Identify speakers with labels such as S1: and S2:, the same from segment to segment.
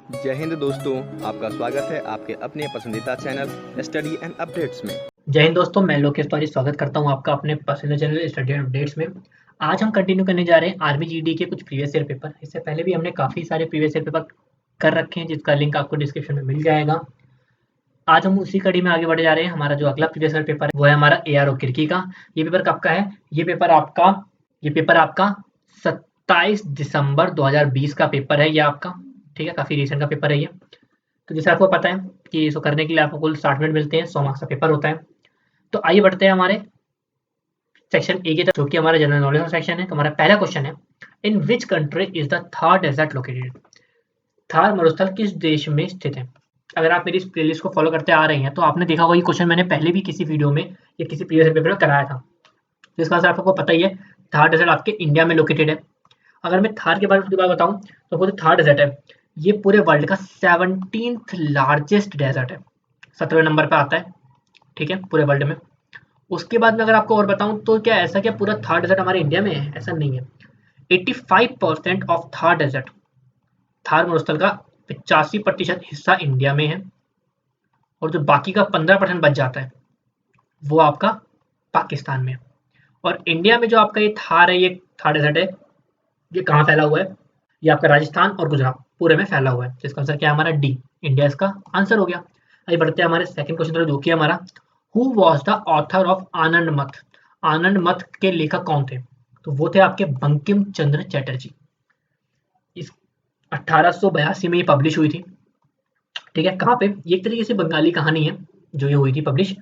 S1: जय हिंद दोस्तों, आपका स्वागत है आपके अपने पसंदीदा चैनल स्टडी एंड अपडेट्स में।
S2: जय हिंद दोस्तों, मैं लोकेश तिवारी स्वागत करता हूं आपका अपने पसंदीदा चैनल स्टडी एंड अपडेट्स में। आज हम कंटिन्यू करने जा रहे हैं आर्मी जीडी के कुछ प्रीवियस ईयर पेपर। इससे पहले भी हमने काफ़ी सारे प्रीवियस ईयर पेपर कर रखे हैं, जिसका लिंक आपको डिस्क्रिप्शन में मिल जाएगा। आज हम उसी कड़ी में आगे बढ़े जा रहे हैं। हमारा जो अगला प्रीवियस ईयर पेपर है वो है हमारा ARO किर्की का। ये पेपर कब का है? ये पेपर आपका 27 दिसंबर 2020 का पेपर है ये आपका। ठीक है, काफ़ी रिसेंट का पेपर है ये। तो जैसे आपको पता है कि इसको करने के लिए आपको कुल 60 मिनट मिलते हैं, 100 मार्क्स का पेपर होता है। तो आइए बढ़ते हैं हमारे सेक्शन ए की तरफ, जो कि हमारा जनरल नॉलेज का सेक्शन है। तो हमारा पहला क्वेश्चन है, in which country is the Thar desert located? Thar मरुस्थल किस देश में स्थित है? अगर आप मेरी इस प्लेलिस्ट को फॉलो करते आ रहे हैं तो आपने देखा होगा ये क्वेश्चन मैंने पहले भी किसी वीडियो में या किसी प्रीवियस पेपर में कराया था। तो इसका आंसर आपको पता ही है, थार डेजर्ट आपके इंडिया में लोकेटेड है। अगर मैं थार के बारे में उसके बाद बताऊं तो वो जो थार डेजर्ट है ये पूरे वर्ल्ड का 17th लार्जेस्ट डेजर्ट है, 17वें नंबर पे आता है। ठीक है, पूरे वर्ल्ड में। उसके बाद में अगर आपको और बताऊं तो क्या ऐसा क्या पूरा थार डेजर्ट हमारे इंडिया में है? ऐसा नहीं है। 85% ऑफ थार डेजर्ट, थार मरुस्थल का 85% हिस्सा इंडिया में है, और जो बाकी का 15% बच जाता है वो आपका पाकिस्तान में है। और इंडिया में जो आपका ये थार है, ये थार डेजर्ट है, ये कहाँ फैला हुआ है? ये आपका राजस्थान और गुजरात पूरे में फैला हुआ है। जिसका आंसर क्या है हमारा? डी, इंडिया इसका आंसर हो गया। आइए बढ़ते हैं हमारे सेकंड क्वेश्चन तरफ, जो कि हमारा who was the author of Anand Math? Anand मठ के लेखक कौन थे? तो वो थे आपके बंकिम चंद्र चटर्जी। इस 1882 में ये पब्लिश हुई थी। ठीक है, कहाँ पे? ये एक तरीके से बंगाली कहानी है जो ये हुई थी पब्लिश।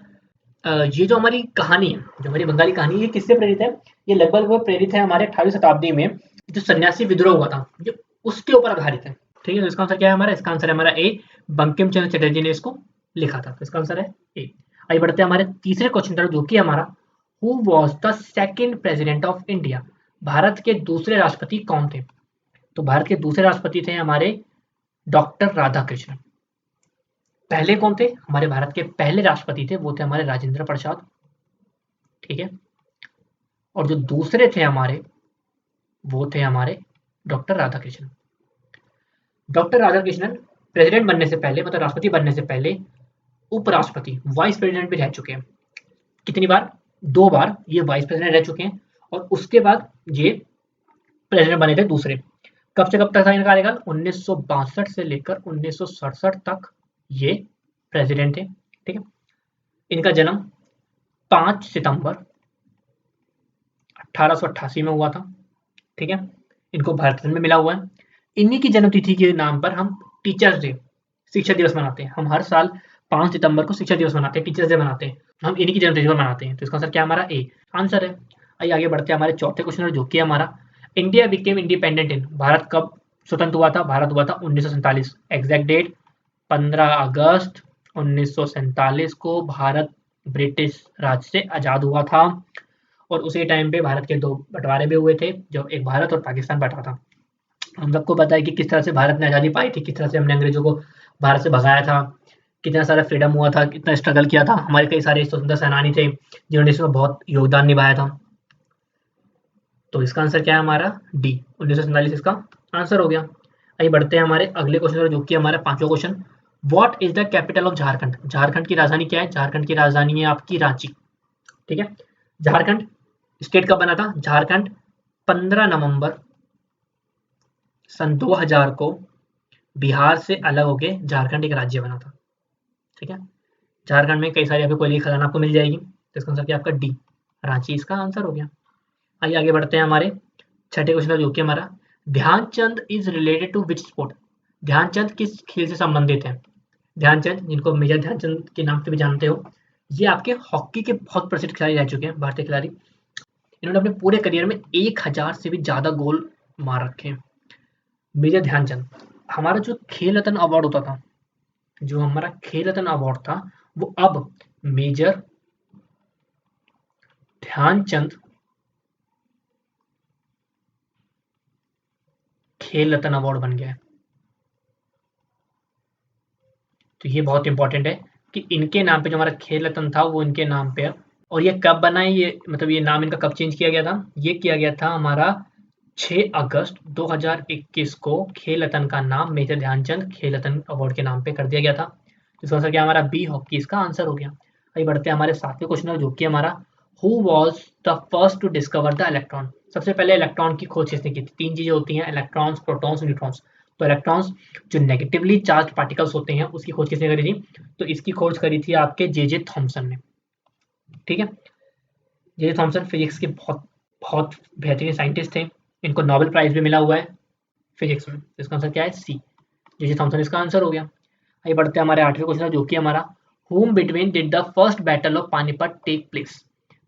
S2: ये जो हमारी कहानी है, जो हमारी बंगाली कहानी है, ये किससे प्रेरित है? ये लगभग वो प्रेरित है हमारे 18वीं शताब्दी में जो सन्यासी विद्रोह हुआ था, जो उसके ऊपर आधारित है। ठीक है, तो इसका आंसर क्या है हमारा? इसका आंसर है हमारा ए, बंकिम चंद्र चटर्जी ने इसको लिखा था। तो इसका आंसर है ए। आइए बढ़ते हैं हमारे तीसरे क्वेश्चन तरफ, जो कि हमारा who was the second president of India? Bharat के दूसरे राष्ट्रपति कौन थे? तो भारत के दूसरे राष्ट्रपति थे हमारे डॉक्टर राधाकृष्णन। पहले कौन थे? हमारे भारत के पहले राष्ट्रपति थे वो थे हमारे राजेंद्र प्रसाद। ठीक है, और जो दूसरे थे हमारे वो थे हमारे doctor Radhakrishnan. Doctor Radhakrishnan president बनने से पहले, मतलब राष्ट्रपति बनने से पहले, उपराष्ट्रपति, वाइस प्रेसिडेंट भी रह चुके हैं। कितनी बार? 2 बार ये वाइस प्रेसिडेंट रह चुके हैं, और उसके बाद ये प्रेसिडेंट बने थे दूसरे। कब से कब तक था इनका कार्यकाल? 1962 से लेकर 1967 तक ये प्रेसिडेंट थे। ठीक है, इनका जन्म 5 सितंबर 1888 में हुआ था। ठीक है, इनको भारत रत्न में मिला हुआ है। इन्हीं की जन्मतिथि के नाम पर हम टीचर्स डे, शिक्षक दिवस मनाते हैं। हम हर साल 5 सितंबर को शिक्षक दिवस मनाते हैं, टीचर्स डे मनाते हैं। हम इन्हीं की जन्मतिथि पर मनाते हैं। तो इसका आंसर क्या हमारा? ए आंसर है। आइए आगे बढ़ते हैं हमारे चौथे क्वेश्चन, जो कि हमारा India became independent in, Bharat कब स्वतंत्र हुआ था? भारत हुआ था 1947। एग्जैक्ट डेट 15 अगस्त 1947 को भारत ब्रिटिश राज से आज़ाद हुआ था। और उसी टाइम पे भारत के 2 बँटवारे भी हुए थे, जब एक भारत और पाकिस्तान बँटा था। हम सबको पता है कि किस तरह से भारत ने आज़ादी पाई थी, किस तरह से हमने अंग्रेज़ों को भारत से भगाया था, कितना सारा फ्रीडम हुआ था, कितना स्ट्रगल किया था। हमारे कई सारे स्वतंत्रता सेनानी थे जिन्होंने इसमें बहुत योगदान निभाया था। तो इसका आंसर क्या है हमारा? डी, 1947 इसका आंसर हो गया। आइए बढ़ते हैं हमारे अगले क्वेश्चन पर, जो कि हमारा 5वां question, what is the capital of Jharkhand? Jharkhand की राजधानी क्या है? झारखंड की राजधानी है आपकी रांची। ठीक है, झारखंड स्टेट कब बना था? झारखंड 15 नवंबर सन 2000 को बिहार से अलग होके झारखंड एक राज्य बना था। ठीक है, झारखंड में कई सारी आपको कोयले की खदान आपको मिल जाएगी। तो इसका आंसर क्या आपका? डी, रांची इसका आंसर हो गया। आइए आगे बढ़ते हैं हमारे छठे क्वेश्चन, जो कि हमारा Dhyanchand is related to which sport? Dhyanchand किस खेल से संबंधित है? ध्यानचंद, जिनको मेजर ध्यानचंद के नाम से भी जानते हो, ये आपके हॉकी के बहुत प्रसिद्ध खिलाड़ी रह चुके हैं, भारतीय खिलाड़ी। इन्होंने अपने पूरे करियर में 1000 से भी ज़्यादा गोल मार रखे हैं। मेजर ध्यानचंद। हमारा जो खेल रत्न अवार्ड होता था, जो हमारा खेल रत्न अवार्ड था, वो अब मेजर ध्यानचंद खेल रत्न अवार्ड बन गया है। तो ये बहुत इंपॉर्टेंट है कि इनके नाम पे जो हमारा खेल रत्न था वो इनके नाम पे है। और ये कब बना है? ये मतलब ये नाम इनका कब चेंज किया गया था? ये किया गया था हमारा 6 अगस्त 2021 को खेल रत्न का नाम मेजर ध्यानचंद खेल रत्न अवार्ड के नाम पे कर दिया गया था। इसका आंसर क्या हमारा बी हॉकी इसका आंसर हो गया। आइए बढ़ते हैं हमारे 7वें क्वेश्चन और जो कि हमारा who was the first to discover the electron. सबसे पहले इलेक्ट्रॉन की खोज किसने की थी? 3 चीजें होती हैं, इलेक्ट्रॉन्स, प्रोटॉन्स, न्यूट्रॉन्स। तो इलेक्ट्रॉन्स जो नेगेटिवली चार्ज पार्टिकल्स होते हैं उसकी खोज किसने करी थी? तो इसकी खोज करी थी आपके जे थॉमसन ने। ठीक है, जे थॉमसन फिजिक्स के बहुत बहुत बेहतरीन साइंटिस्ट थे। इनको नोबेल प्राइज भी मिला हुआ है फिजिक्स में। इसका आंसर क्या है? सी, जे थॉमसन इसका आंसर हो गया। आइए बढ़ते हैं हमारे 8वें क्वेश्चन जो कि हमारा whom between did the first battle of Panipat take place.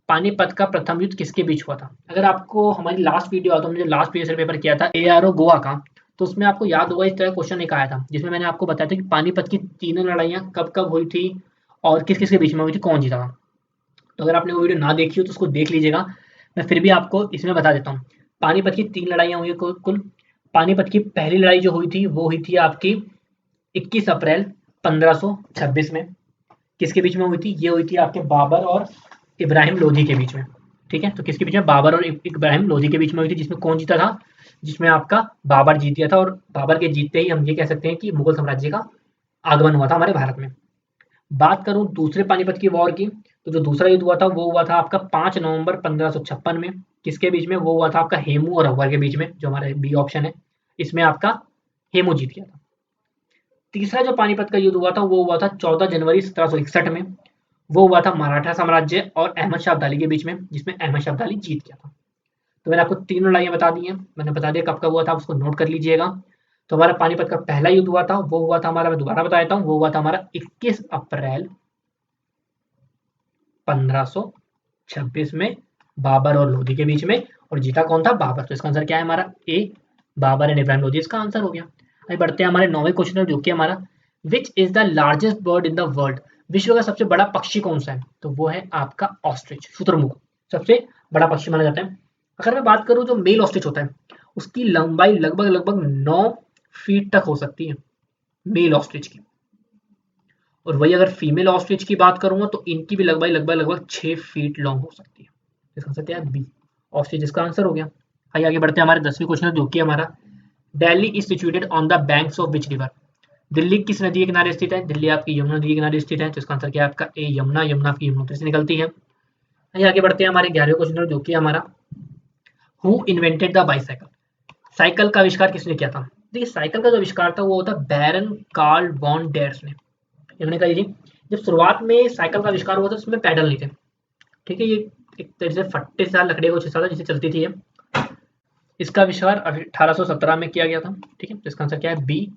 S2: Panipat का प्रथम युद्ध किसके बीच हुआ था? अगर आपको हमारी लास्ट वीडियो आता, हमने जो लास्ट प्रीवियस पेपर किया था एआरओ गोवा का, तो उसमें आपको याद होगा इस तरह क्वेश्चन एक आया था जिसमें मैंने आपको बताया था कि पानीपत की तीनों लड़ाइयाँ कब कब हुई थी और किस किस के बीच में हुई थी, कौन जीता था। तो अगर आपने वो वीडियो ना देखी हो तो उसको देख लीजिएगा। मैं फिर भी आपको इसमें बता देता हूँ। पानीपत की 3 लड़ाइयाँ हुई कुल। पानीपत की पहली लड़ाई जो हुई थी वो हुई थी आपकी 21 अप्रैल 1526 में। किसके बीच में हुई थी? ये हुई थी आपके बाबर और इब्राहिम लोधी के बीच में। ठीक है, तो किसके बीच में? बाबर और इब्राहिम लोधी के बीच में हुई थी, जिसमें कौन जीता था? जिसमें आपका बाबर जीत गया था। और बाबर के जीतते ही हम ये कह सकते हैं कि मुगल साम्राज्य का आगमन हुआ था हमारे भारत में। बात करूं दूसरे पानीपत की वॉर की, तो जो दूसरा युद्ध हुआ था वो हुआ था आपका 5 नवंबर 1556 में। किसके बीच में? वो हुआ था आपका हेमू और अकबर के बीच में, जो हमारा बी ऑप्शन है। इसमें आपका हेमू जीत गया था। तीसरा जो पानीपत का युद्ध हुआ था वो हुआ था 14 जनवरी 1761 में। वो हुआ था मराठा साम्राज्य और अहमद शाह अब्दाली के बीच में, जिसमें अहमद शाह अब्दाली जीत गया था। तो मैंने आपको 3 लड़ाइयाँ बता दी हैं। मैंने बता दिया कब कब हुआ था, उसको नोट कर लीजिएगा। तो हमारा पानीपत का पहला युद्ध हुआ था वो हुआ था हमारा, मैं दोबारा बता देता हूँ, वो हुआ था हमारा 21 अप्रैल 1526 में बाबर और लोधी के बीच में। और जीता कौन था? बाबर। तो इसका आंसर क्या है हमारा? ए, बाबर एंड इब्राहिम लोधी इसका आंसर हो गया। आइए बढ़ते हैं हमारे 9वें क्वेश्चन जो कि हमारा which is the largest bird in the world. विश्व का सबसे बड़ा पक्षी कौन सा है? तो वो है आपका ऑस्ट्रिच, शुतुरमुर्ग सबसे बड़ा पक्षी माना जाता है। अगर मैं बात करूं जो मेल ऑस्ट्रिच होता है उसकी लंबाई लगभग लगभग 9 फीट तक हो सकती है, मेल ऑस्ट्रिच की। और वही अगर फीमेल ऑस्ट्रिच की बात करूंगा तो इनकी भी लगभग 6 फीट लॉन्ग हो सकती है। इसका आंसर क्या है? बी, ऑस्ट्रिच इसका आंसर हो गया। आइए आगे बढ़ते हैं हमारे 10वें क्वेश्चन जो कि हमारा Delhi is situated on the banks of which river. Delhi किस नदी के किनारे स्थित है? दिल्ली आपकी यमुना नदी के किनारे स्थित है। तो इसका आंसर क्या है आपका? ए, यमुना। यमुना आपकी यमुनोत्री से निकलती है। आइए आगे बढ़ते हैं हमारे 11वें क्वेश्चन जो कि हमारा who invented the bicycle. Cycle का आविष्कार किसने किया था? देखिए साइकिल का जो आविष्कार था वो होता बैरन कार्ल वॉन डेर्स ने। इन्होंने कहा जी जब शुरुआत में साइकिल का आविष्कार हुआ था उसमें पैडल नहीं थे। ठीक है, ये एक तरह से फट्टे सा लकड़ी का कुछ हिस्सा था जिससे चलती थी ये। इसका आविष्कार 1817 में किया गया था। ठीक है, तो इसका आंसर क्या है? बी,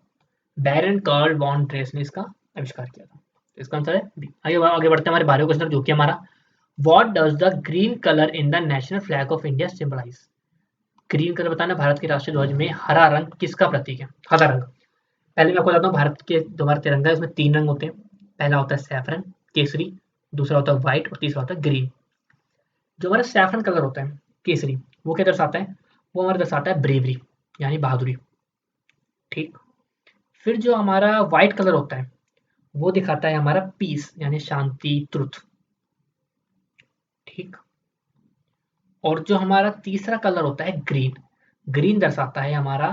S2: बैरन कार्ल वॉन ड्रेस ने इसका आविष्कार किया था। तो इसका आंसर है बी। आगे आगे बढ़ते हैं हमारे 12वें क्वेश्चन जो कि हमारा what does the green colour in the national flag of India symbolise. Green colour बताना भारत के राष्ट्रीय ध्वज में हरा रंग किसका प्रतीक है? हरा रंग। पहले मैं आपको बताता हूँ भारत के जो हमारा तिरंगा है उसमें 3 रंग होते हैं। पहला होता है सैफरन, केसरी, दूसरा होता है व्हाइट और तीसरा होता है ग्रीन। जो हमारा सैफरन कलर होता है, केसरी, वो क्या दर्शाता है? वो हमारा दर्शाता है ब्रेवरी, यानी बहादुरी। ठीक। फिर जो हमारा व्हाइट कलर होता है वो दिखाता है हमारा पीस, यानी शांति, ट्रुथ। ठीक। और जो हमारा तीसरा कलर होता है ग्रीन, ग्रीन दर्शाता है हमारा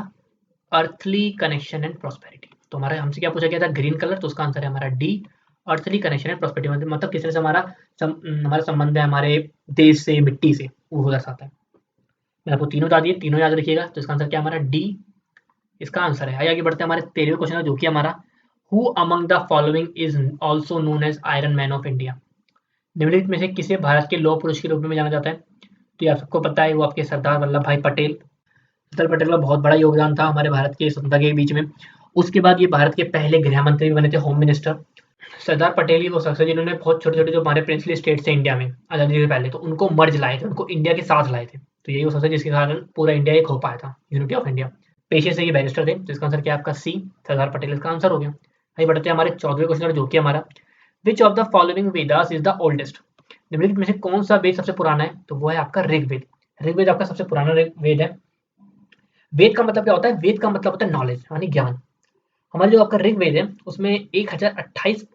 S2: अर्थली कनेक्शन एंड प्रॉस्पेरिटी। तो हमारे हमसे क्या पूछा गया था? ग्रीन कलर, तो उसका आंसर है हमारा D, earthly connection and prosperity. मतलब किस तरह से हमारा संबंध है हमारे देश से, मिट्टी से, वो दर्शाता है। मैंने आपको तीनों बता दिए, तीनों याद रखिएगा। तो इसका आंसर क्या हमारा? डी इसका आंसर है। आइए आगे बढ़ते हैं हमारे 13वें क्वेश्चन जो कि हमारा who among the following is also known as iron man of India. निम्नलिखित में से किसे भारत के लौह पुरुष के रूप में जाना जाता है? तो ये आप सबको पता है, वो आपके सरदार वल्लभ भाई पटेल। सरदार पटेल का बहुत बड़ा योगदान था हमारे भारत के स्वतंत्रता के बीच में। उसके बाद ये भारत के पहले गृह मंत्री भी बने थे, होम मिनिस्टर। सरदार पटेल ही वो शख्स है जिन्होंने बहुत छोटे छोटे जो हमारे प्रिंसली स्टेट थे इंडिया में आजादी से पहले, तो उनको मर्ज लाए थे, उनको इंडिया के साथ लाए थे। तो यही वो शख्स है जिसके कारण पूरा इंडिया एक हो पाया था, यूनिटी ऑफ इंडिया। पेशे से ये बैरिस्टर थे। तो इसका आंसर क्या है आपका? सी, सरदार पटेल इसका आंसर हो गया। आइए बढ़ते हैं हमारे 14वें क्वेश्चन जो कि हमारा which of the following Vedas is the oldest. निम्नलिखित में से कौन सा वेद सबसे पुराना है? तो वो है आपका ऋग्वेद। ऋग्वेद आपका सबसे पुराना वेद है। वेद का मतलब क्या होता है? वेद का मतलब होता है नॉलेज, यानी ज्ञान। हमारा जो आपका ऋग्वेद है उसमें 1028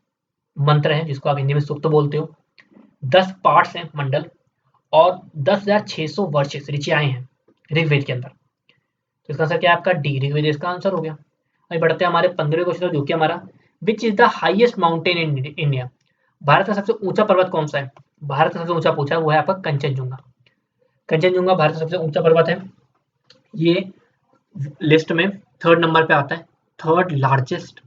S2: मंत्र हैं, जिसको आप हिंदी में सूक्त बोलते हो। 10 पार्ट्स हैं, मंडल, और 10,600 वर्सेस, ऋचाएं हैं ऋग्वेद के अंदर। तो इसका आंसर क्या है आपका डी, ऋग्वेद इसका आंसर हो गया। अभी बढ़ते हैं हमारे 15वें क्वेश्चन जो कि हमारा which is the highest mountain in India. Bharat का सबसे ऊंचा पर्वत कौन सा है? भारत का सबसे ऊंचा पूछा है वो है आपका कंचनजुंगा। कंचनजुंगा भारत का सबसे ऊंचा पर्वत है। ये लिस्ट में थर्ड नंबर पे आता है, थर्ड लार्जेस्ट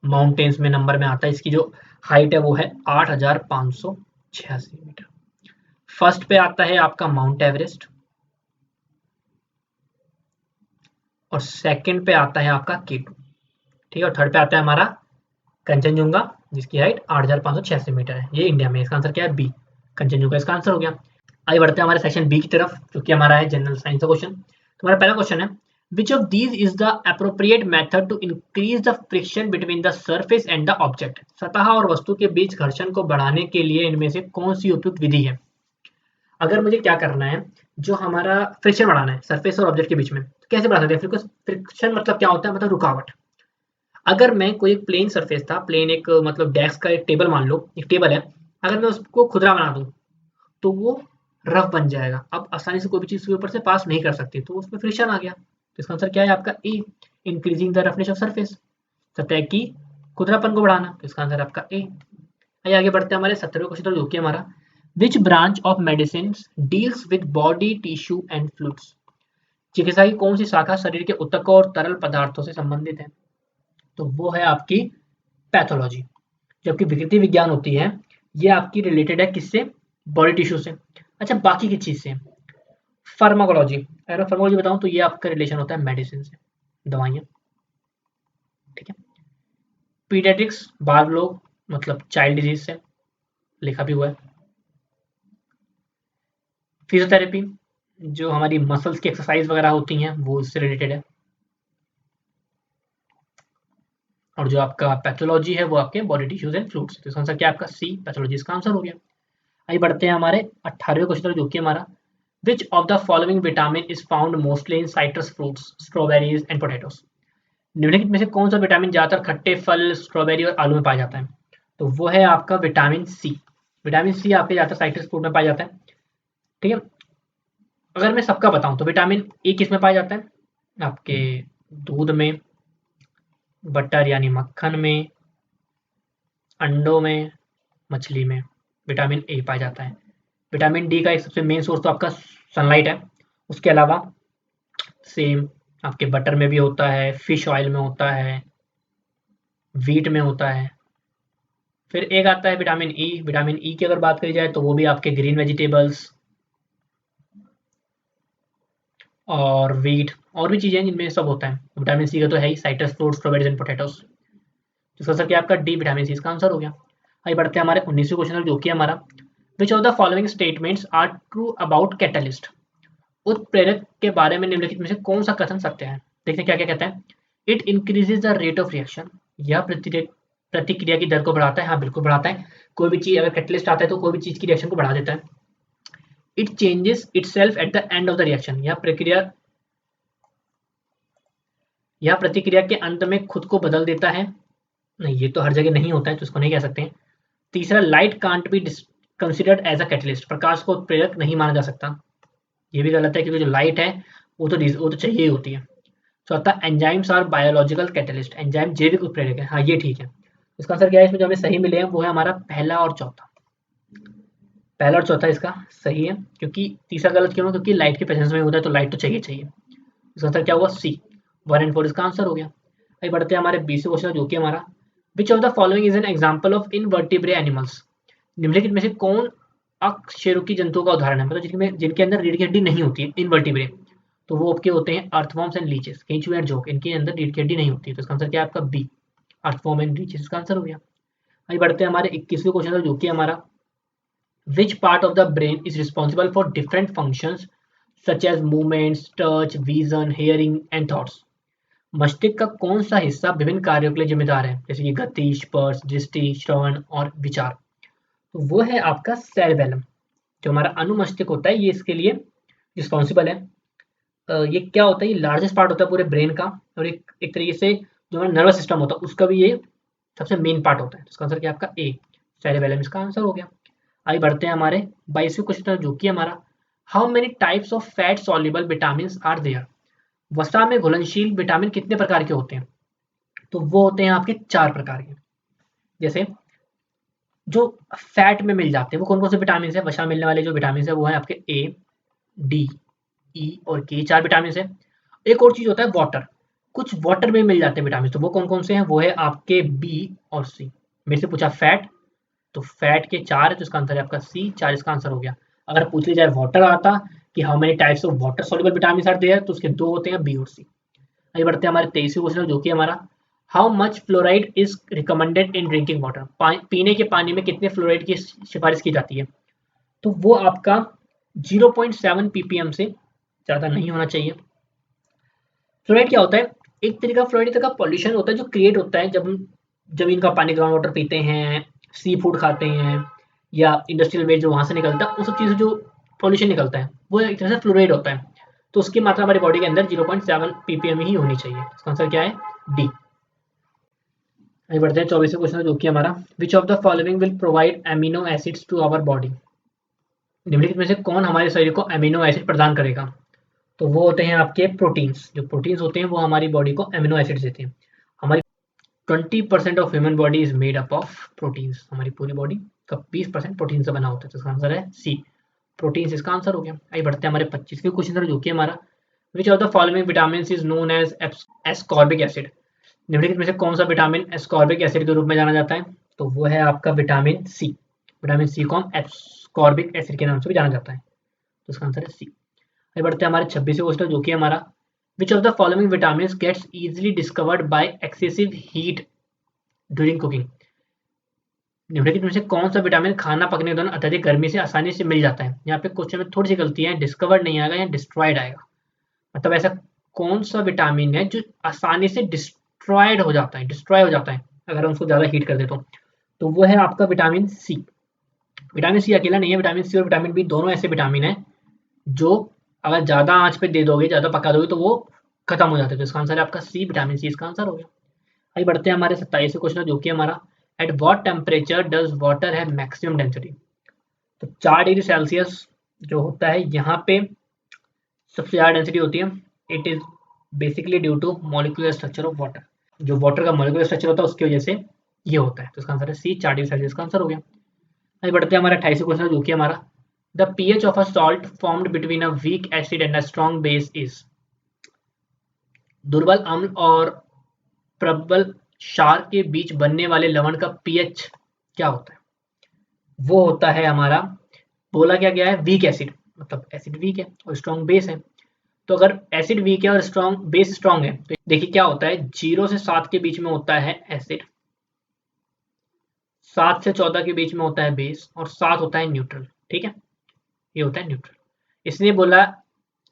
S2: माउंटेन्स में नंबर में आता है। इसकी जो हाइट है वो है 8,586 मीटर। फर्स्ट पे आता है आपका माउंट एवरेस्ट और सेकंड पे आता है आपका केटू, ठीक है, और थर्ड पे आता है हमारा कंचनजुंगा जिसकी हाइट 8,586 मीटर है। ये इंडिया में, इसका आंसर क्या है बी, कंचनजुंगा इसका आंसर हो गया। आगे बढ़ते हैं हमारे सेक्शन बी की तरफ जो कि हमारा है जनरल साइंस का क्वेश्चन। तो हमारा पहला क्वेश्चन है which of these is the appropriate method to increase the friction between the surface and the object. सतह और वस्तु के बीच घर्षण को बढ़ाने के लिए इनमें से कौन सी उपयुक्त विधि है? अगर मुझे क्या करना है, जो हमारा फ्रिक्शन बढ़ाना है सरफेस और ऑब्जेक्ट के बीच में, तो कैसे बढ़ा सकते हैं? फ्रिक्शन मतलब क्या होता है? मतलब रुकावट। अगर मैं कोई एक प्लेन सरफेस था, प्लेन एक मतलब डेस्क का एक टेबल मान लो, एक टेबल है, अगर मैं उसको खुरदरा बना दूं तो वो रफ बन जाएगा। अब आसानी से कोई भी चीज़ उसके ऊपर से पास नहीं कर सकती, तो उसमें फ्रिक्शन आ गया। तो इसका आंसर क्या है आपका A, increasing the roughness of surface, सतह की खुरदरापन को बढ़ाना। तो इसका आंसर आपका ए। आइए आगे बढ़ते हैं हमारे 17वें क्वेश्चन जो कि हमारा which branch of medicine deals with body tissue and fluids. चिकित्सा की कौन सी शाखा शरीर के ऊतकों और तरल पदार्थों से संबंधित है? तो वो है आपकी पैथोलॉजी। जबकि विकृति विज्ञान होती है ये आपकी रिलेटेड है किससे? बॉडी टिश्यू से। अच्छा, बाकी की चीज से फार्माकोलॉजी, अगर मैं फार्माकोलॉजी बताऊं तो ये आपका रिलेशन होता है मेडिसिन से, दवाइयाँ, ठीक है। पीडियाट्रिक्स बाल लोग मतलब चाइल्ड डिजीज से, लिखा भी हुआ है। फिजियोथेरेपी जो हमारी मसल्स की एक्सरसाइज वगैरह होती हैं वो इससे रिलेटेड है। और जो आपका पैथोलॉजी है वो आपके बॉडी टिश्यूज एंड फ्लूइड्स। तो इसका आंसर क्या है आपका सी, पैथोलॉजी इसका आंसर हो गया। आइए बढ़ते हैं हमारे 18वें क्वेश्चन जो कि हमारा which of the following vitamin is found mostly in citrus fruits, strawberries and potatoes. निम्नलिखित में से कौन सा विटामिन ज्यादातर खट्टे फल, स्ट्रॉबेरी और आलू में पाया जाता है? तो वो है आपका विटामिन सी। विटामिन सी आपके ज्यादातर साइट्रस फ्रूट में पाया जाता है, ठीक है। अगर मैं सबका बताऊं तो विटामिन ए किस में पाया जाता है? आपके दूध में, बटर यानी मक्खन में, अंडों में, मछली में विटामिन ए पाया जाता है। विटामिन डी का एक सबसे मेन सोर्स तो आपका सनलाइट है। उसके अलावा सेम आपके बटर में भी होता है, फिश ऑयल में होता है, व्हीट में होता है। फिर एक आता है विटामिन ई। विटामिन ई की अगर बात करी जाए तो वो भी आपके ग्रीन वेजिटेबल्स और व्हीट और भी चीज़ें हैं जिनमें सब होता है। विटामिन सी का तो है ही, citrus fruit, strawberries and potatoes. इसका आंसर क्या है आपका डी, विटामिन सी इसका आंसर हो गया। आइए बढ़ते हैं हमारे 19वें क्वेश्चन जो कि हमारा which of the following statements are true about catalyst. उत्प्रेरक के बारे में निम्नलिखित में से कौन सा कथन सत्य है? देखते हैं क्या क्या कहता है। It increases the rate of reaction, यह प्रतिक्रिया की दर को बढ़ाता है। हाँ बिल्कुल बढ़ाता है। कोई भी चीज अगर कैटलिस्ट आता है तो कोई भी चीज की रिएक्शन को बढ़ा देता है। It changes itself at the end of the reaction, यह प्रतिक्रिया के अंत में खुद को बदल देता है। नहीं, ये तो हर जगह नहीं होता है तो इसको नहीं कह सकते हैं। तीसरा, light can't be considered as a catalyst, प्रकाश को उत्प्रेरक नहीं माना जा सकता। ये भी गलत है क्योंकि जो लाइट है वो तो चाहिए ही होती है। चौथा, enzymes are biological catalyst, enzyme जैविक उत्प्रेरक है। हाँ ये ठीक है। इसका आंसर क्या है? इसमें जो हमें सही मिले हैं वो है हमारा पहला और चौथा। पहला और चौथा इसका सही है, क्योंकि तीसरा गलत क्यों है? क्योंकि लाइट के प्रेजेंस में होता है तो लाइट तो चाहिए चाहिए। इसका आंसर क्या हुआ? सी, 1 एंड 4 इसका आंसर हो गया। आइए बढ़ते हैं हमारे 20वें क्वेश्चन जो कि हमारा which of the following is an example of invertebrate animals. निम्नलिखित में से कौन अकशेरुकी जंतुओं का उदाहरण है? मतलब जिनमें जिनके अंदर रीढ़ की हड्डी नहीं होती है, इनवर्टिब्रे। तो वो आपके होते हैं अर्थवॉर्म्स एंड लीचेस, केंचुए एंड जोक, इनके अंदर रीढ़ की हड्डी नहीं होती है। तो इसका आंसर क्या है आपका बी, अर्थवॉर्म एंड लीचेस इसका आंसर हो गया। आइए बढ़ते हैं हमारे 21वें क्वेश्चन जो कि हमारा which part of the brain is responsible for different functions such as movements, touch, vision, hearing and thoughts. मस्तिष्क का कौन सा हिस्सा विभिन्न कार्यों के लिए जिम्मेदार है, जैसे कि गति, स्पर्श, दृष्टि, श्रवण और विचार? तो वो है आपका सेरेबेलम। जो हमारा अनुमस्तिष्क होता है ये इसके लिए रिस्पॉन्सिबल है। ये क्या होता है? ये लार्जेस्ट पार्ट होता है पूरे ब्रेन का, और एक तरीके से जो हमारा नर्वस सिस्टम होता है उसका भी ये सबसे मेन पार्ट होता है। इसका आंसर क्या है आपका ए, सेरेबेलम इसका आंसर हो गया। आइए बढ़ते हैं हमारे 22वें क्वेश्चन जो कि हमारा how many types of fat soluble vitamin are there. वसा में घुलनशील विटामिन कितने प्रकार के होते हैं? तो वो होते हैं आपके 4 प्रकार के। जैसे जो फैट में मिल जाते हैं, वो कौन-कौन से विटामिन है? वसा में मिलने वाले जो विटामिन है वो है आपके ए, डी, ई और के, 4 विटामिन है। एक और चीज़ होता है वाटर, कुछ वाटर में मिल जाते हैं विटामिन, तो वो कौन-कौन से हैं? वो है आपके बी और सी। मेरे से पूछा फैट, तो फैट के 4 है, तो इसका आंसर है आपका सी, 4 इसका आंसर हो गया। अगर पूछ लिया जाए वाटर आता कि how many types of water soluble vitamin are there, तो उसके 2 होते हैं, बी और सी। आगे बढ़ते हैं हमारे 23वें क्वेश्चन जो कि हमारा how much fluoride is recommended in drinking water, पीने के पानी में कितने फ्लोराइड की सिफारिश की जाती है? तो वो आपका 0.7 ppm से ज़्यादा नहीं होना चाहिए। फ्लोराइड क्या होता है? एक तरीका फ्लोराइड का पॉल्यूशन होता है जो क्रिएट होता है जब हम जमीन का पानी, ग्राउंड वाटर पीते हैं, सी फूड खाते हैं या इंडस्ट्रियल वेस्ट जो वहाँ से निकलता है, उन सब चीज़ों जो पॉल्यूशन निकलता है वो एक तरह से फ्लोराइड होता है। तो उसकी मात्रा हमारी बॉडी के अंदर 0.7 ppm ही होनी चाहिए। इसका आंसर क्या है? डी। आगे बढ़ते हैं 24वें क्वेश्चन जो कि हमारा which of the following will provide amino acids to our body, निम्नलिखित में से कौन हमारे शरीर को एमिनो एसिड प्रदान करेगा? तो वो होते हैं आपके प्रोटीन्स। जो प्रोटीन्स होते हैं वो हमारी बॉडी को एमिनो एसिड देते हैं। हमारी 20% of human body is made up of proteins. हमारी पूरी बॉडी का 20% प्रोटीन से बना होता है, तो इसका आंसर है सी, प्रोटीन्स इसका आंसर हो गया। आइए बढ़ते हैं हमारे 25वें क्वेश्चन जो कि हमारा which of the following vitamin is known as ascorbic acid, निम्नलिखित में से कौन सा विटामिन एस्कॉर्बिक एसिड के रूप में जाना जाता है? तो वो है आपका विटामिन सी। विटामिन सी को हम एस्कॉर्बिक एसिड के नाम से भी जाना जाता है, तो इसका आंसर है सी। आगे बढ़ते हैं हमारे 26वें क्वेश्चन जो कि हमारा which of the following vitamin gets easily discovered by excessive heat during cooking, निम्नलिखित में से कौन सा विटामिन खाना पकने के दौरान अत्यधिक गर्मी से आसानी से मिल जाता है? यहाँ पे क्वेश्चन में थोड़ी सी गलती है, डिस्कवर्ड नहीं आएगा या डिस्ट्रॉयड आएगा। मतलब ऐसा कौन सा विटामिन है जो आसानी से डिस्ट्रॉयड हो जाता है, डिस्ट्रॉय हो जाता है अगर हम उसको ज़्यादा हीट कर दे तो वो है आपका विटामिन सी। विटामिन सी अकेला नहीं है, विटामिन सी और विटामिन बी दोनों ऐसे विटामिन हैं जो अगर ज़्यादा आंच पे दे दोगे, ज़्यादा पका दोगे तो वो खत्म हो जाते हैं। तो इसका आंसर है आपका सी, विटामिन सी इसका आंसर हो गया। आइए बढ़ते हैं हमारे 27वें क्वेश्चन जो कि हमारा at what temperature does water have maximum density, तो 4 डिग्री सेल्सियस जो होता है यहाँ पे सबसे ज़्यादा डेंसिटी होती है। It is basically due to molecular structure of water, जो वाटर का मॉलिक्यूलर स्ट्रक्चर होता है उसकी वजह से ये होता है। तो इसका आंसर है सी, 4 डिग्री सेल्सियस का आंसर हो गया। आगे बढ़ते हैं हमारा 28वां क्वेश्चन जो कि हमारा the pH of a salt formed between a weak acid and a strong base is, दुर्बल अम्ल और प्रबल क्षार के बीच बनने वाले लवण का पीएच क्या होता है? वो होता है हमारा, बोला क्या गया है, वीक एसिड, मतलब एसिड वीक है और स्ट्रॉन्ग बेस है। तो अगर एसिड वीक है और स्ट्रॉन्ग बेस स्ट्रॉन्ग है तो देखिए क्या होता है, 0 से 7 के बीच में होता है एसिड, 7 से 14 के बीच में होता है बेस और 7 होता है न्यूट्रल। ठीक है, ये होता है न्यूट्रल। इसलिए बोला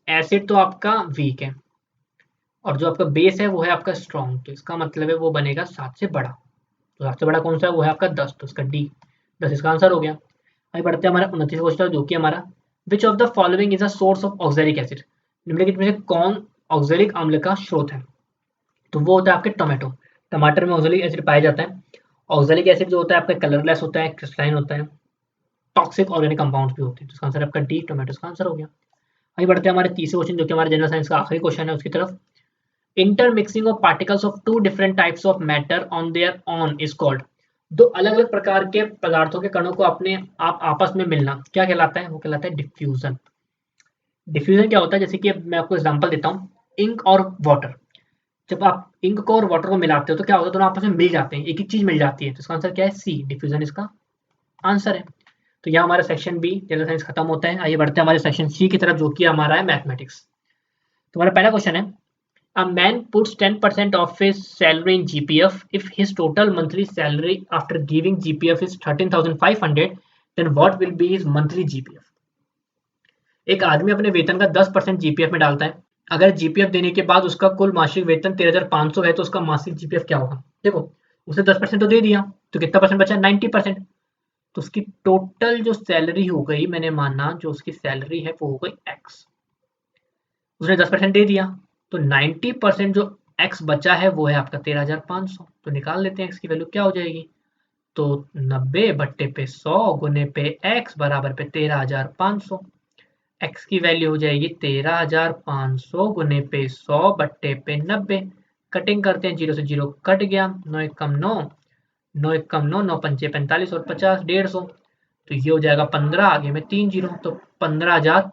S2: एसिड तो आपका वीक है और जो आपका बेस है वो है आपका स्ट्रॉन्ग, तो इसका मतलब है वो बनेगा 7 से बड़ा। तो 7 से बड़ा कौन सा है? वो है आपका 10, तो इसका डी, 10 इसका आंसर हो गया। आगे बढ़ते हैं हमारा 29वां क्वेश्चन जो कि हमारा which of the following is a source of oxalic acid, निम्नलिखित में से कौन ऑक्सैलिक अम्ल का स्रोत है? तो वो होता है आपके टोमेटो। टमाटर में ऑक्सैलिक एसिड पाया जाता है। ऑक्सैलिक एसिड जो होता है आपका कलरलेस होता है, क्रिस्टलाइन होता है, टॉक्सिक ऑर्गेनिक कंपाउंड्स भी होते हैं, तो इसका आंसर आपका डी, टोमेटो इसका आंसर हो गया। आगे बढ़ते हैं हमारे 30वें क्वेश्चन जो कि हमारे जनरल साइंस का आखिरी क्वेश्चन है उसकी तरफ। Intermixing of particles of two different types of matter on their own is called, दो अलग अलग प्रकार के पदार्थों के कणों को अपने आप आपस में मिलना क्या कहलाता है? वो कहलाता है डिफ्यूजन। डिफ्यूजन क्या होता है? जैसे कि अब मैं आपको एग्जांपल देता हूँ, इंक और वाटर, जब आप इंक को और वाटर को मिलाते हो तो क्या होता है, दोनों आपस में मिल जाते हैं, एक एक चीज मिल जाती है, तो इसका आंसर क्या है? सी, डिफ्यूजन इसका आंसर है। तो यह हमारा सेक्शन बी जनरल साइंस खत्म होता है। आइए बढ़ते हैं हमारे सेक्शन सी की तरफ जो कि हमारा है मैथमेटिक्स। तो हमारा पहला क्वेश्चन है a man puts 10% of his salary in GPF if his total monthly salary after giving GPF is 13,500, then what will be his monthly GPF? एक आदमी अपने वेतन का 10% जीपीएफ में डालता है। अगर जीपीएफ देने के बाद उसका कुल मासिक वेतन 13,500 है तो उसका मासिक जीपीएफ क्या होगा? देखो उसे 10% तो दे दिया, तो कितना परसेंट बचा? 90%। तो उसकी टोटल जो सैलरी हो गई, मैंने माना जो उसकी सैलरी है वो हो गई एक्स, उसने 10% दे दिया, तो 90% जो एक्स बचा है वो है आपका 13,500। तो निकाल लेते हैं एक्स की वैल्यू क्या हो जाएगी, तो 90 बट्टे पे 100 गुने पे एक्स बराबर पे 13,500। x की वैल्यू हो जाएगी 13,500 गुने पे 100 बट्टे पे 90। कटिंग करते हैं, 0 से 0 कट गया, 9 एक कम 9, 9 एक कम 9, 9 पंचे 45 और 50 150, तो ये हो जाएगा 15, आगे में 3 जीरो, तो 15,000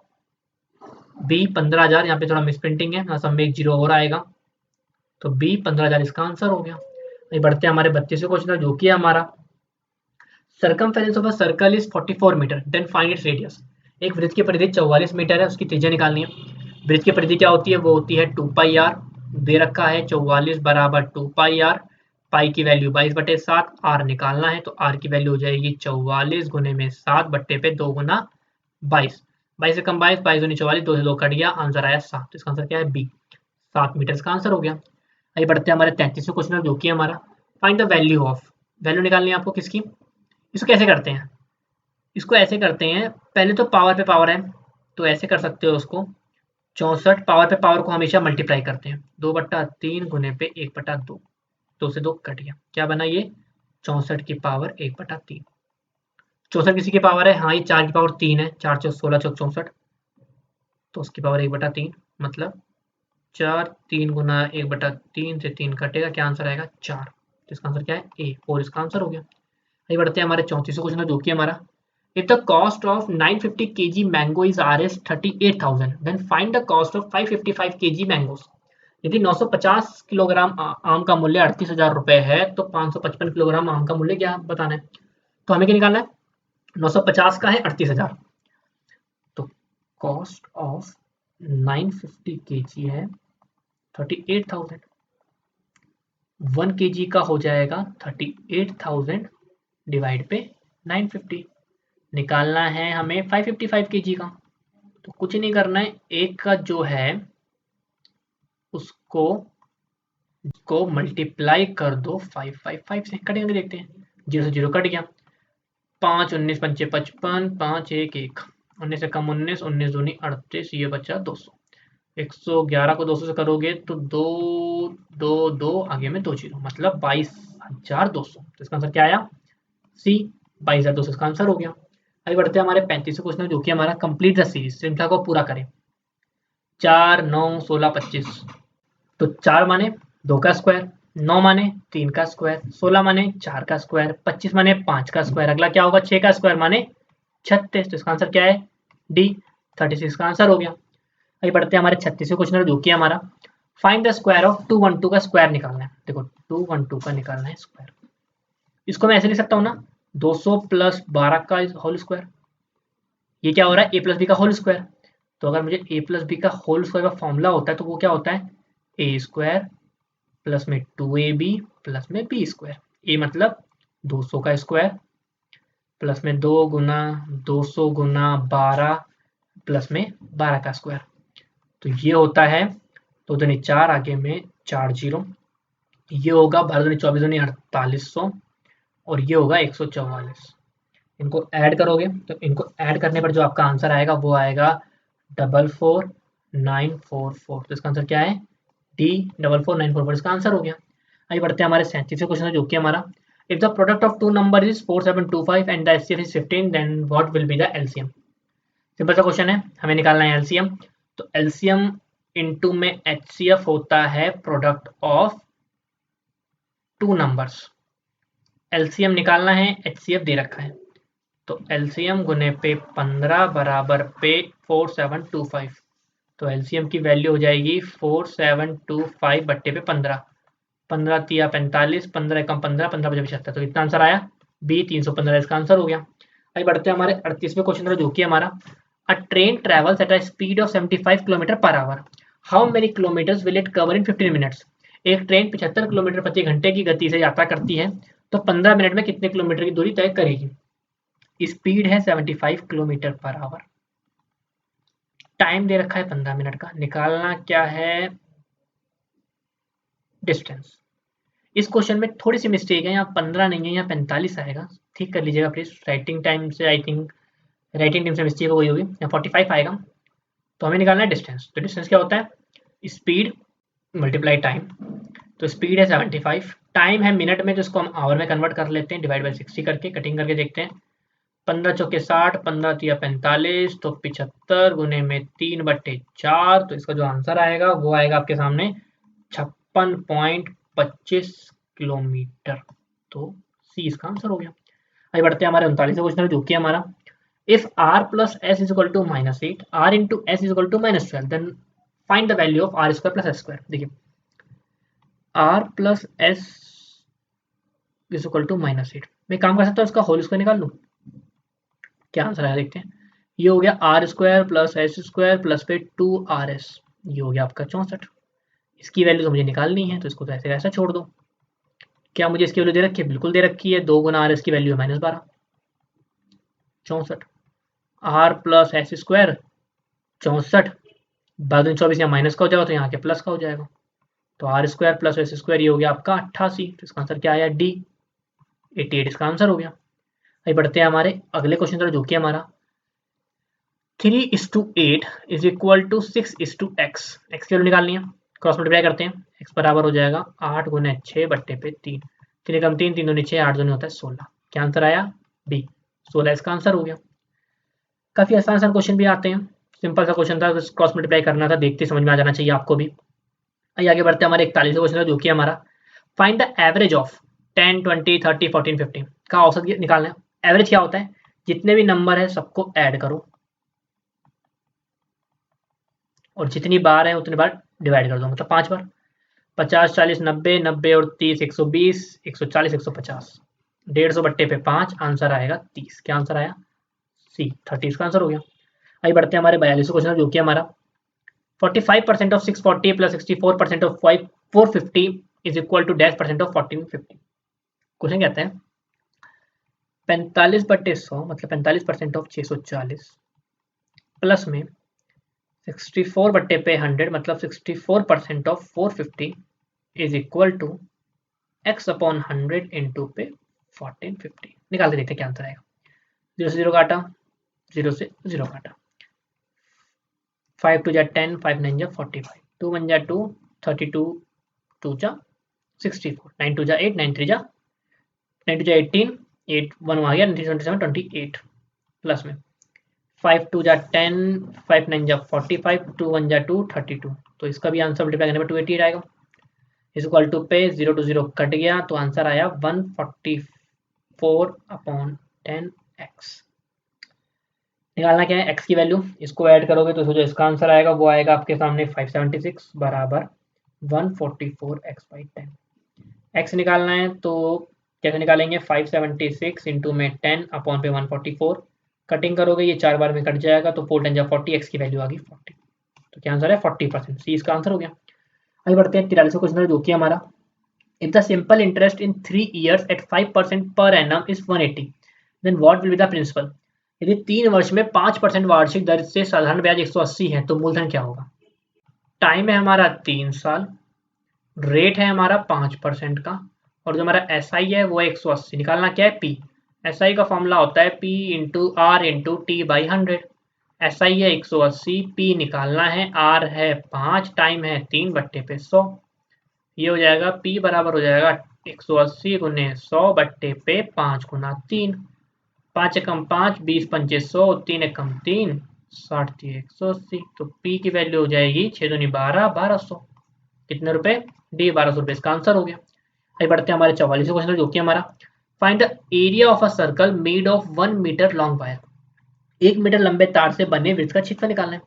S2: बी 15,000। यहाँ पे थोड़ा मिसप्रिंटिंग है, सब में एक जीरो और आएगा, तो बी 15,000 इसका आंसर हो गया। अभी बढ़ते हैं हमारे 32वें क्वेश्चन, जो कि है हमारा circumference of a circle is 44 metre, then find its radius. एक वृत्त की परिधि 44 मीटर है, उसकी त्रिज्या निकालनी है। वृत्त की परिधि क्या होती है, वो होती है 2 पाई आर, दे रखा है 44 बराबर 2 पाई आर, पाई की वैल्यू 22/7, आर निकालना है तो आर की वैल्यू हो जाएगी 44 गुने में 7 बट्टे पे 2 गुना 22, 22 से कम 22, 22 दूनी 44, 2 से 2 कट गया, आंसर आया 7, तो इसका आंसर क्या है बी, 7 मीटर इसका आंसर हो गया। आइए बढ़ते हैं हमारे 33वें क्वेश्चन, जो कि हमारा find the value of, value निकालनी है आपको किसकी। इसको कैसे करते हैं, इसको ऐसे करते हैं, पहले तो पावर पे पावर है तो ऐसे कर सकते हो उसको, 64 पावर पे पावर को हमेशा मल्टीप्लाई करते हैं, 2/3 गुने पे 1/2, 2 से 2 कट गया, क्या बना ये 64 की पावर 1/3। 64 किसी की पावर है, हाँ ये 4 की पावर 3 है, 4 चौक 16 चौक 64, तो उसकी पावर 1/3, मतलब 4, 3 गुना 1/3 से 3 कटेगा, क्या आंसर आएगा 4, तो इसका आंसर क्या है ए, 4 इसका आंसर हो गया। आइए बढ़ते हैं हमारे 34वें क्वेश्चन, जो कि हमारा if the cost of 950 kg mango is Rs 38,000 then find the cost of 555 kg mangoes। यदि 950 किलोग्राम आम का मूल्य 38,000 रुपए है तो 555 किलोग्राम आम का मूल्य क्या बताना है। तो हमें क्या निकालना है, 950 का है 38,000, तो कॉस्ट ऑफ 950 kg है 38,000, 1 kg का हो जाएगा 38,000 डिवाइड पे 950, निकालना है हमें 555 kg का, तो कुछ नहीं करना है, एक का जो है उसको मल्टीप्लाई कर दो 555 से, कटेंगे देखते हैं, 0 से 0 कट गया, 5 19 पंचे 55, 5 1 1, 19 से कम 19, 19 दूनी 38, ये बचा 200, 111 को 200 से करोगे तो 2 2 2, आगे में 2 जीरो, मतलब 22,200, तो इसका आंसर क्या आया सी, 22,200 इसका आंसर हो गया। आगे बढ़ते हैं हमारे 35वें क्वेश्चन, जो कि हमारा कंप्लीट द सीरीज, श्रृंखला को पूरा करें। 4 9 16 25, तो 4 माने 2 का स्क्वायर, 9 माने 3 का स्क्वायर, 16 माने 4 का स्क्वायर, 25 माने 5 का स्क्वायर, अगला क्या होगा 6 का स्क्वायर माने 36, तो इसका आंसर क्या है डी, 36 का आंसर हो गया। आगे बढ़ते हैं हमारे 36वें क्वेश्चन, जो कि हमारा फाइंड द स्क्वायर ऑफ 212 का स्क्वायर निकालना है। देखो 212 का निकालना है स्क्वायर, इसको मैं ऐसे लिख सकता हूँ ना, 200 प्लस 12 का होल स्क्वायर, ये क्या हो रहा है ए प्लस बी का होल स्क्वायर, तो अगर मुझे ए प्लस बी का होल स्क्वायर का फॉर्मूला होता है तो वो क्या होता है ए स्क्वायर प्लस में 2ab प्लस में बी स्क्वायर, ए मतलब 200 का स्क्वायर प्लस में 2 गुना 200 गुना 12 प्लस में 12 का स्क्वायर, तो ये होता है 2 दूनी 4, आगे में 4 जीरो, ये होगा 12 दूनी 24 दूनी 4800 और ये होगा 144, इनको ऐड करोगे तो इनको ऐड करने पर जो आपका आंसर आएगा वो आएगा 44944, तो इसका आंसर क्या है डी, 44944 इसका आंसर हो गया। आइए बढ़ते हैं हमारे 37वें क्वेश्चन, जो कि हमारा if the product of two number is 4725 and the HCF is 15 then what will be the LCM. Simple सा क्वेश्चन है, हमें निकालना है एलसीएम, तो एलसीएम इनटू में एचसीएफ होता है product of two numbers, LCM निकालना है, एचसीएफ दे रखा है, तो एलसीएम गुने पे 15 बराबर पे 4725, तो एलसीएम की वैल्यू हो जाएगी 4725 बट्टे पे 15, 15 तिया 45, 15 कम 15, 15 बजे 75, तो इतना आंसर आया बी, 315 इसका आंसर हो गया। आइए बढ़ते हैं हमारे 38वें क्वेश्चन, जो कि हमारा अ train travels at a speed of 75 kilometre per hour, how many kilometres will it cover in 15 minutes. एक ट्रेन 75 किलोमीटर प्रति घंटे की गति से यात्रा करती है तो 15 मिनट में कितने किलोमीटर की दूरी तय करेगी। स्पीड है 75 किलोमीटर पर आवर, टाइम दे रखा है 15 मिनट का, निकालना क्या है डिस्टेंस। इस क्वेश्चन में थोड़ी सी मिस्टेक है, यहाँ 15 नहीं है, यहाँ 45 आएगा, ठीक कर लीजिएगा प्लीज, राइटिंग टाइम से आई थिंक राइटिंग टाइम से मिस्टेक हो गई होगी, यहाँ 45 आएगा, तो हमें निकालना है डिस्टेंस, तो डिस्टेंस क्या होता है स्पीड मल्टीप्लाई टाइम, तो स्पीड है 75, टाइम है मिनट में, तो इसको हम आवर में कन्वर्ट कर लेते हैं, डिवाइड बाई 60 करके, कटिंग करके देखते हैं, 15 चौके 60, 15 तिया 45, तो 75 गुने में 3/4, तो इसका जो आंसर आएगा वो आएगा आपके सामने 56.25 किलोमीटर। तो सी इसका आंसर हो गया। आगे बढ़ते हैं हमारे 39वें क्वेश्चन में, जो कि हमारा if r plus s is equal to -8, r into s is equal to -12, then find the value of r square plus s square। देखिए r plus s is equal to -8, मैं काम कर सकता हूँ इसका होल स्क्वायर निकाल लूँ। क्या आंसर आया देखते हैं। ये हो गया r square plus s square plus पे 2r s, ये हो गया आपका 64। इसकी वैल्यू तो मुझे निकालनी है, तो इसको तो ऐसे ऐसा छोड़ दो। क्या मुझे इसकी वैल्यू दे रखी है? बिल्कुल दे रखी है, 2 गुना आर एस की वैल्यू है -12, 64। आर प्लस एस स्क्वायर 64, बाद में 24 यहाँ माइनस का हो जाएगा तो यहाँ के प्लस का हो जाएगा, तो r square plus s square ये हो गया आपका 88। तो इसका आंसर क्या आया? डी, 88 इसका आंसर हो गया। अभी बढ़ते हैं हमारे अगले क्वेश्चन तरफ, जो कि हमारा 3:8 is equal to 6:x। X की वैल्यू निकालनी है, क्रॉस मल्टीप्लाई करते हैं। एक्स बराबर हो जाएगा 8 गुना 6 बट्टे पे 3, 3 कम 3, 3 दूनी 6, 8 दूनी होता है 16। क्या आंसर आया? बी, 16 इसका आंसर हो गया। काफ़ी आसान आसान क्वेश्चन भी आते हैं, सिंपल सा क्वेश्चन था, क्रॉस मल्टीप्लाई करना था, देखते समझ में आ जाना चाहिए आपको भी। आइए आगे बढ़ते हैं, हमारे 41वां क्वेश्चन है, जो कि हमारा फाइंड द एवरेज ऑफ 10, 20, 30, 14, 15 का औसत निकालना है। एवरेज क्या होता है? जितने भी नंबर है सबको ऐड करो और जितनी बार है उतनी बार डिवाइड कर दो, मतलब 5 बार। 50, 40, 90, 90 और 30, 120, 140, 150, 150 बट्टे पे 5, आंसर आएगा 30। क्या आंसर आया? सी, 30 का आंसर हो गया। आइए बढ़ते हैं हमारे 42वां क्वेश्चन, जो कि हमारा 45% of 640 plus 64% of 450 is equal to dash percent of 1450। Question कहते हैं 45/100 मतलब 45% ऑफ 640 प्लस में 64/100 मतलब 64% of 450 is equal to x upon 100 into पे 1450। निकाल के देखते हैं क्या आंसर आएगा। 0 से 0 काटा, 0 से 0 काटा, 5 2 जा 10, 5 9 जा 45, 2 1 जा 2, 32 2 जा 64, 9 2 जा 8, 9 3 जा 9 2 जा 18, 8 1 आ गया, 27 28 प्लस में 5 2 जा 10, 5 9 जा 45, 2 1 जा 2, 32, तो इसका भी आंसर मल्टीप्लाई करने पर 288 आएगा। इज इक्वल टू पे 0 to 0 कट गया, तो आंसर आया 144/10x। निकालना क्या है? x की वैल्यू, इसको ऐड करोगे तो जो इसका आंसर आएगा वो आएगा आपके सामने 576 बराबर 144x/10। x निकालना है तो कैसे निकालेंगे? 576 इंटू में 10 अपॉन पे 144, कटिंग करोगे ये 4 बार में कट जाएगा, तो 4 10 जा 40, x की वैल्यू आ गई 40। तो क्या आंसर है? 40%, सी इसका आंसर हो गया। आगे बढ़ते हैं 43वां क्वेश्चन, जो कि हमारा if the simple interest in 3 years at 5% per annum is 180, then what will be the principal? यदि 3 वर्ष में 5% वार्षिक दर से साधारण ब्याज 180 है तो मूलधन क्या होगा? टाइम है हमारा 3 साल, रेट है हमारा 5% का, और जो हमारा SI है वो 180। निकालना क्या है? P। SI का फॉर्मूला होता है P into R into T by 100। SI है 180, P निकालना है, R है 5, टाइम है 3 बट्टे पे 100, ये हो जाएगा P बराबर हो जाएगा 180 गुने 100 बट्टे पे 5 गुना 3, 5 एकम 5, 20 पंचे 100, 3 एकम 3, 60 3 180, तो P की वैल्यू हो जाएगी 6 दूनी 12, 1200। कितने रुपए? डी, 1200 रुपए इसका आंसर हो गया। आगे बढ़ते हैं हमारे 44वें क्वेश्चन, जो कि हमारा find the area of a circle made of 1 metre long wire. 1 metre लंबे तार से बने वृत्त का क्षेत्रफल निकालना है।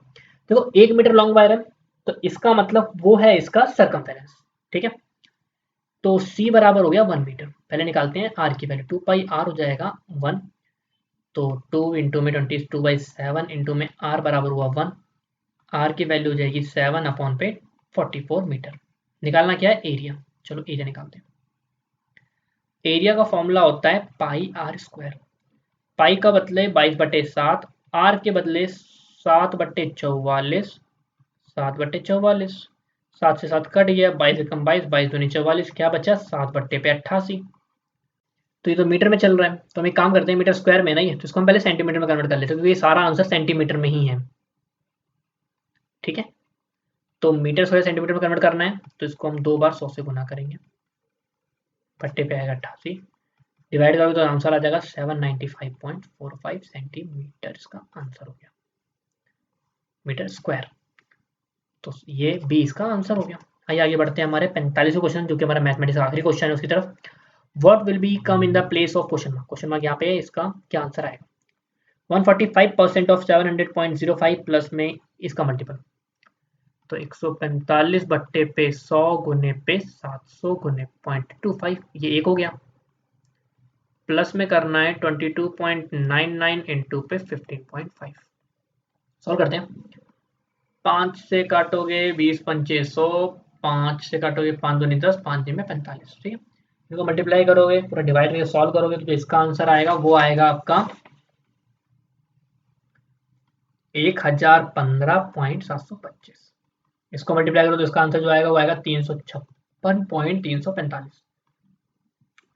S2: देखो 1 मीटर लॉन्ग वायर है, तो इसका मतलब वो है इसका सर्कमफेरेंस, ठीक है। तो C बराबर हो गया 1 मीटर। पहले निकालते हैं R की वैल्यू, 2 पाई R हो जाएगा 1, तो 2 इंटू में 22/7 इंटू में R बराबर हुआ 1, R की वैल्यू हो जाएगी 7 अपॉन पे 44 मीटर। निकालना क्या है? एरिया। चलो एरिया निकालते हैं। एरिया का फॉर्मूला होता है पाई आर स्क्वायर। पाई का बदले 22/7, R के बदले 7/44, 7/44, 7 से 7 कट गया, 22 एकम 22, 22 दूनी 44, क्या बचा? 7 बट्टे पे 88। तो ये तो मीटर में चल रहा है, तो हम एक काम करते हैं, मीटर स्क्वायर में नहीं है तो इसको हम पहले सेंटीमीटर में कन्वर्ट कर लेते हैं, क्योंकि ये सारा आंसर सेंटीमीटर में ही है, ठीक है। तो मीटर स्क्वायर सेंटीमीटर में कन्वर्ट करना है, तो इसको हम 2 बार 100 से गुना करेंगे, बट्टे पे आएगा 88, डिवाइड करोगे तो आंसर आ जाएगा 795.45 सेंटीमीटर, इसका आंसर हो गया, मीटर स्क्वायर। तो ये बी इसका आंसर हो गया। आइए आगे बढ़ते हैं हमारे 45वें क्वेश्चन, जो कि हमारा मैथमेटिक्स का आखिरी क्वेश्चन है उसकी तरफ। What will B come in the place of question mark? Question mark यहाँ पे है, इसका क्या आंसर आएगा? 145% ऑफ 700.05 प्लस में इसका मल्टीपल, तो 145 बट्टे पे 100 गुने पे 700 गुने 0.25, ये एक हो गया। प्लस में करना है 22.99 इंटू पे 15.5। सॉल्व करते हैं। 5 से काटोगे 20 पंचे 100, 5 से काटोगे 5 दूनी 10, 5 में 45, ठीक है। इनको मल्टीप्लाई करोगे, पूरा डिवाइड करके सॉल्व करोगे, तो जो इसका आंसर आएगा वो आएगा आपका 1015.725। इसको मल्टीप्लाई करो तो इसका आंसर जो आएगा वो आएगा 356.345।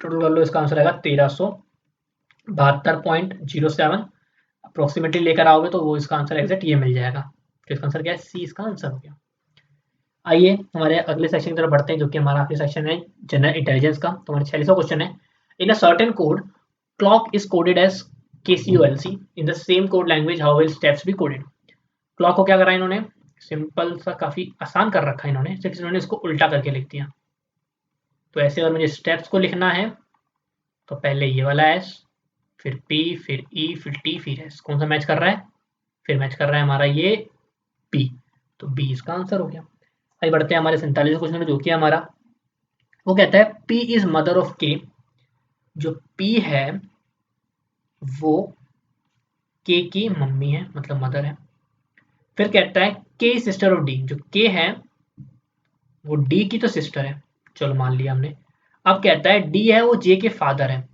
S2: टोटल कर लो, इसका आंसर आएगा 1372.07। अप्रोक्सीमेटली लेकर आओगे तो वो इसका आंसर एग्जैक्ट ये मिल जाएगा। तो इसका आंसर क्या है? सी इसका आंसर हो गया। आइए हमारे अगले सेक्शन की तरफ बढ़ते हैं, जो कि हमारा आखिरी सेक्शन है जनरल इंटेलिजेंस का। तो हमारा 46वां क्वेश्चन है, in a certain code clock is coded as KCOLC in the same code language, how will steps be coded? Clock को क्या करा इन्होंने? सिंपल सा, काफी आसान कर रखा है इन्होंने, सिर्फ इन्होंने इसको उल्टा करके लिख दिया। तो ऐसे अगर मुझे स्टेप्स को लिखना है तो पहले ये वाला एस, फिर P, फिर E, फिर T, फिर S, कौन सा मैच कर रहा है? फिर मैच कर रहा है हमारा ये P, तो B इसका आंसर हो गया। आगे बढ़ते हैं हमारे 47वें क्वेश्चन में, जो कि हमारा वो कहता है P is mother of K। जो P है वो K की मम्मी है, मतलब मदर है। फिर कहता है K सिस्टर ऑफ D, जो K है वो D की तो सिस्टर है, चलो मान लिया हमने। अब कहता है D है वो J के फादर है,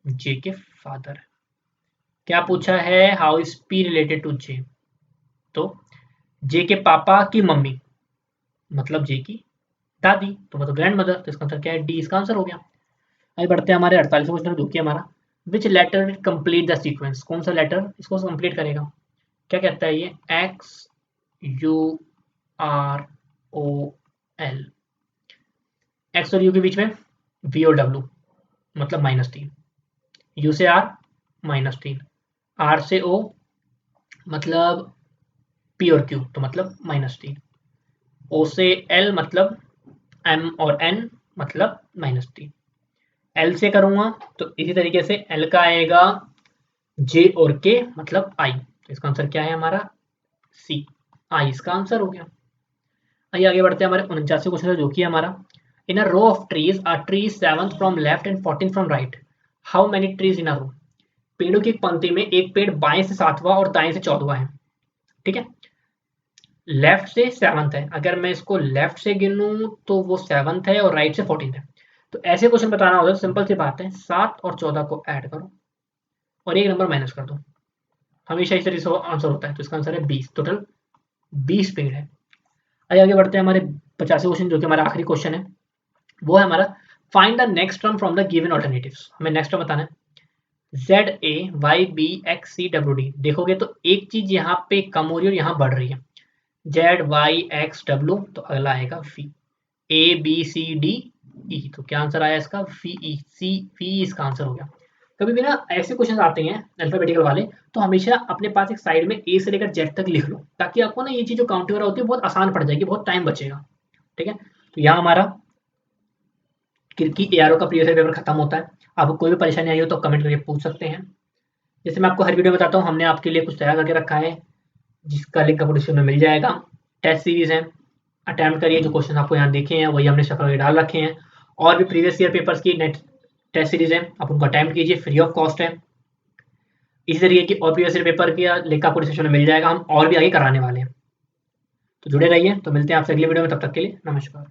S2: J के फादर है। क्या पूछा है? How is P related to J? तो J के पापा की मम्मी मतलब J की दादी, तो मतलब ग्रैंड मदर, तो इसका आंसर क्या है? डी इसका आंसर हो गया। आगे बढ़ते हैं हमारे 48वें क्वेश्चन, जो कि हमारा विच लेटर कंप्लीट द सीक्वेंस? कौन सा लेटर इसको कंप्लीट करेगा? क्या कहता है ये? XUROL, एक्स और यू के बीच में V और W मतलब -3, U से R -3, R से O मतलब P और Q तो मतलब -3, O से L मतलब M और N मतलब -3। L से करूंगा तो इसी तरीके से L का आएगा J और K मतलब I, तो इसका आंसर क्या है हमारा? C, I इसका आंसर हो गया। आइए आगे बढ़ते हैं हमारे 49वें क्वेश्चन, जो कि हमारा in a row of trees are trees 7th from left and 14th from right, how many trees in a row? पेड़ों की एक पंक्ति में एक पेड़ बाएं से 7वां और दाएं से 14वां है, ठीक है। लेफ्ट से 7th है, अगर मैं इसको लेफ्ट से गिनूं तो वो 7th है और राइट से 14th है। तो ऐसे क्वेश्चन बताना होता है, सिंपल सी बात है, 7 और 14 को ऐड करो और एक नंबर माइनस कर दो, हमेशा इस तरीके से आंसर होता है। तो इसका आंसर है 20, टोटल 20 पेड़ है। आइए आगे बढ़ते हैं हमारे 50वें क्वेश्चन, जो कि हमारा आखिरी क्वेश्चन है। वो है हमारा find the next term from the given alternatives. हमें नेक्स्ट टर्म बताना है ZAYBXCWD। देखोगे तो एक चीज यहाँ पे कम हो रही है और यहाँ बढ़ रही है, ZYXW, तो अगला आएगा V, ABCDE, तो क्या आंसर आया इसका? VE इसका आंसर हो गया। कभी भी ना ऐसे क्वेश्चन आते हैं अल्फाबेटिकल वाले, तो हमेशा अपने पास एक साइड में A से लेकर Z तक लिख लो, ताकि आपको ना ये चीज जो काउंटिंग वगैरह होती है बहुत आसान पड़ जाएगी, बहुत टाइम बचेगा, ठीक है। तो यहाँ हमारा क्योंकि ARO का प्रीवियस पेपर खत्म होता है। आपको कोई भी परेशानी आई हो तो कमेंट करके पूछ सकते हैं। जैसे मैं आपको हर वीडियो में बताता हूँ, हमने आपके लिए कुछ तैयार करके रखा है, जिसका लिंक आपको डिस्क्रिप्शन में मिल जाएगा। टेस्ट सीरीज है, अटेम्प्ट करिए, जो क्वेश्चन आपको यहाँ देखे हैं वही हमने शफल करके डाल रखे हैं। और भी प्रीवियस ईयर पेपर्स की नेट टेस्ट सीरीज है, आप उनको अटेम्प्ट कीजिए, फ्री ऑफ कॉस्ट है। इसी तरीके की और प्रीवियस ईयर पेपर की लिंक आपको डिस्क्रिप्शन में मिल जाएगा, हम और भी आगे कराने वाले हैं। तो जुड़े रहिए, तो मिलते हैं आपसे अगली वीडियो में, तब तक के लिए नमस्कार।